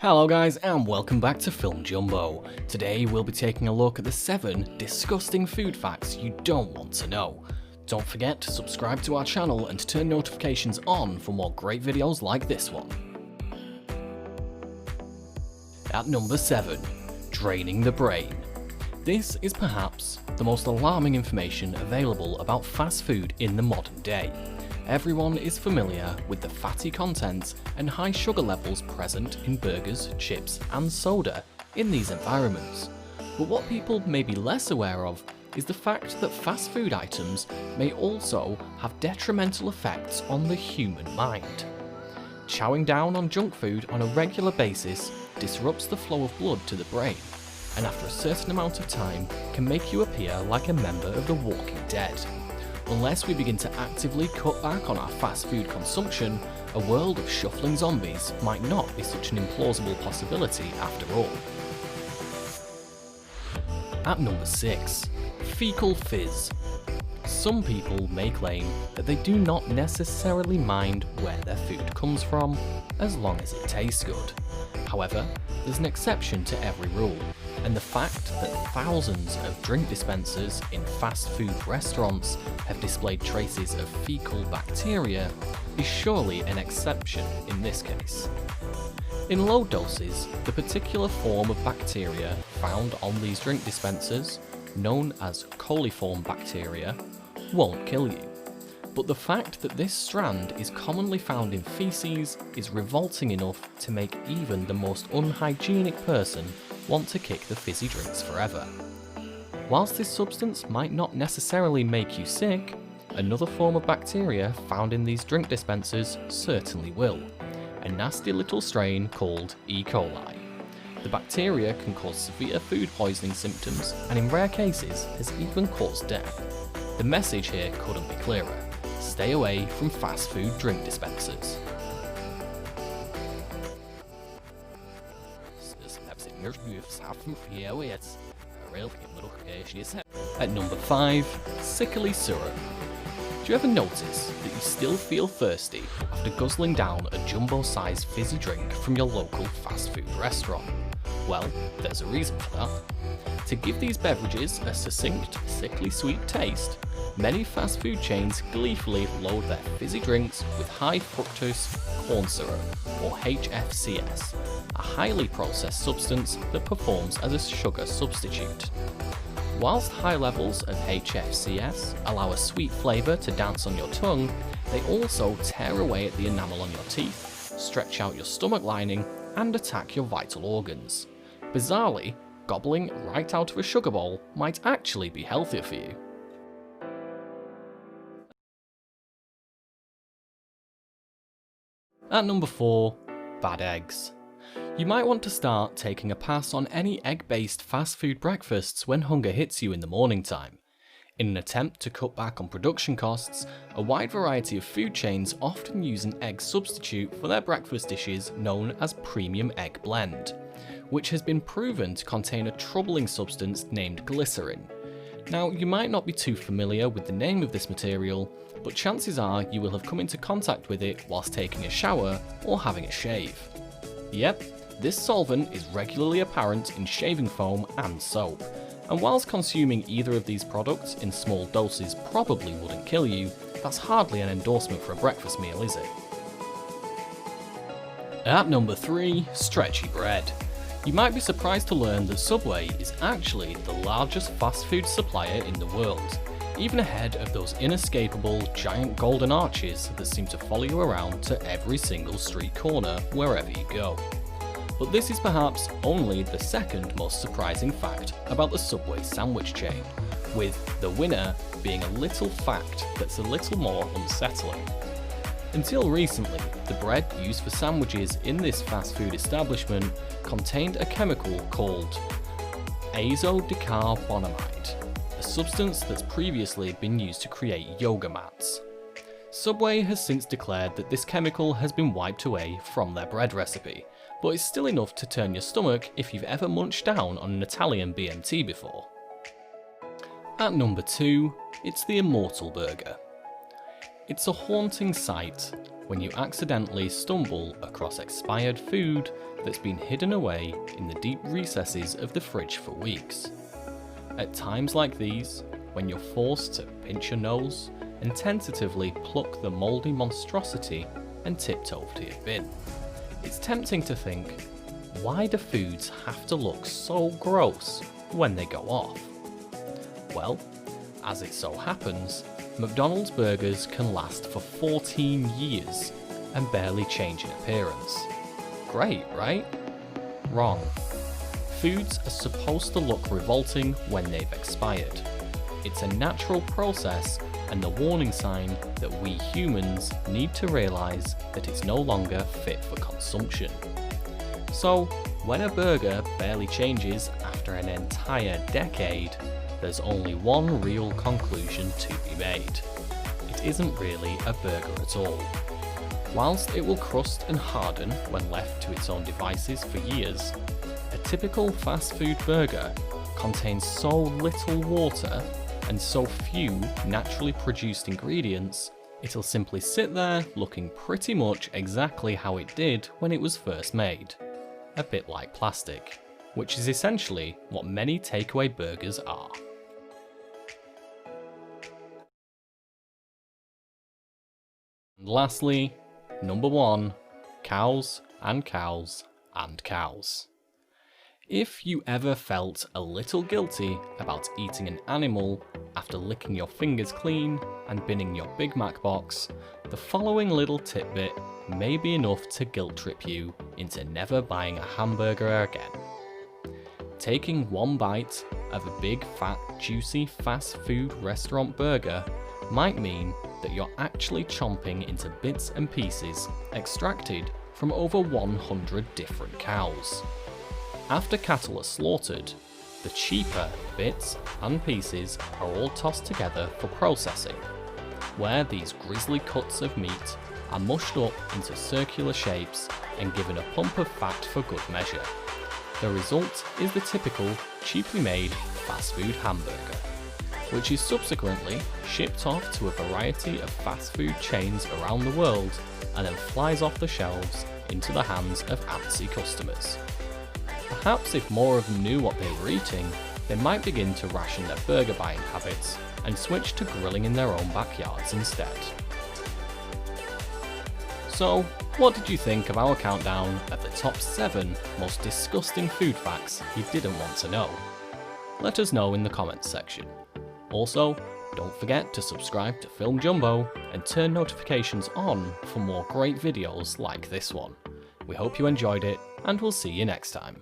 Hello guys and welcome back to Film Jumbo. Today we'll be taking a look at the 7 disgusting food facts you don't want to know. Don't forget to subscribe to our channel and turn notifications on for more great videos like this one. At number 7, draining the brain. This is perhaps the most alarming information available about fast food in the modern day. Everyone is familiar with the fatty content and high sugar levels present in burgers, chips and soda in these environments. But what people may be less aware of is the fact that fast food items may also have detrimental effects on the human mind. Chowing down on junk food on a regular basis disrupts the flow of blood to the brain, and after a certain amount of time can make you appear like a member of the Walking Dead. Unless we begin to actively cut back on our fast food consumption, a world of shuffling zombies might not be such an implausible possibility after all. At number 6, fecal fizz. Some people may claim that they do not necessarily mind where their food comes from, as long as it tastes good. However, there's an exception to every rule, and the fact that thousands of drink dispensers in fast food restaurants have displayed traces of fecal bacteria is surely an exception in this case. In low doses, the particular form of bacteria found on these drink dispensers, known as coliform bacteria, won't kill you. But the fact that this strand is commonly found in feces is revolting enough to make even the most unhygienic person want to kick the fizzy drinks forever. Whilst this substance might not necessarily make you sick, another form of bacteria found in these drink dispensers certainly will, a nasty little strain called E. coli. The bacteria can cause severe food poisoning symptoms and in rare cases has even caused death. The message here couldn't be clearer. Stay away from fast food drink dispensers. At number 5, sickly syrup. Do you ever notice that you still feel thirsty after guzzling down a jumbo-sized fizzy drink from your local fast food restaurant? Well, there's a reason for that. To give these beverages a succinct, sickly sweet taste, many fast food chains gleefully load their fizzy drinks with high fructose corn syrup, or HFCS, a highly processed substance that performs as a sugar substitute. Whilst high levels of HFCS allow a sweet flavour to dance on your tongue, they also tear away at the enamel on your teeth, stretch out your stomach lining, and attack your vital organs. Bizarrely, gobbling right out of a sugar bowl might actually be healthier for you. At number 4, bad eggs. You might want to start taking a pass on any egg-based fast food breakfasts when hunger hits you in the morning time. In an attempt to cut back on production costs, a wide variety of food chains often use an egg substitute for their breakfast dishes known as premium egg blend, which has been proven to contain a troubling substance named glycerin. Now, you might not be too familiar with the name of this material, but chances are you will have come into contact with it whilst taking a shower or having a shave. Yep, this solvent is regularly apparent in shaving foam and soap, and whilst consuming either of these products in small doses probably wouldn't kill you, that's hardly an endorsement for a breakfast meal, is it? At number 3, stretchy bread. You might be surprised to learn that Subway is actually the largest fast food supplier in the world, even ahead of those inescapable giant golden arches that seem to follow you around to every single street corner wherever you go. But this is perhaps only the second most surprising fact about the Subway sandwich chain, with the winner being a little fact that's a little more unsettling. Until recently, the bread used for sandwiches in this fast food establishment contained a chemical called azodicarbonamide, a substance that's previously been used to create yoga mats. Subway has since declared that this chemical has been wiped away from their bread recipe, but it's still enough to turn your stomach if you've ever munched down on an Italian BMT before. At number 2, it's the Immortal Burger. It's a haunting sight when you accidentally stumble across expired food that's been hidden away in the deep recesses of the fridge for weeks. At times like these, when you're forced to pinch your nose and tentatively pluck the mouldy monstrosity and tiptoe to your bin, it's tempting to think, why do foods have to look so gross when they go off? Well, as it so happens, McDonald's burgers can last for 14 years and barely change in appearance. Great, right? Wrong. Foods are supposed to look revolting when they've expired. It's a natural process and the warning sign that we humans need to realise that it's no longer fit for consumption. So, when a burger barely changes after an entire decade, there's only one real conclusion to be made. It isn't really a burger at all. Whilst it will crust and harden when left to its own devices for years, a typical fast food burger contains so little water and so few naturally produced ingredients, it'll simply sit there looking pretty much exactly how it did when it was first made. A bit like plastic, which is essentially what many takeaway burgers are. And lastly, number 1, cows and cows and cows. If you ever felt a little guilty about eating an animal after licking your fingers clean and binning your Big Mac box, the following little tidbit may be enough to guilt trip you into never buying a hamburger again. Taking one bite of a big, fat, juicy fast food restaurant burger might mean that you're actually chomping into bits and pieces extracted from over 100 different cows. After cattle are slaughtered, the cheaper bits and pieces are all tossed together for processing, where these grisly cuts of meat are mushed up into circular shapes and given a pump of fat for good measure. The result is the typical, cheaply made fast food hamburger, which is subsequently shipped off to a variety of fast food chains around the world and then flies off the shelves into the hands of antsy customers. Perhaps if more of them knew what they were eating, they might begin to ration their burger buying habits and switch to grilling in their own backyards instead. So, what did you think of our countdown of the top 7 most disgusting food facts you didn't want to know? Let us know in the comments section. Also, don't forget to subscribe to Film Jumbo and turn notifications on for more great videos like this one. We hope you enjoyed it, and we'll see you next time.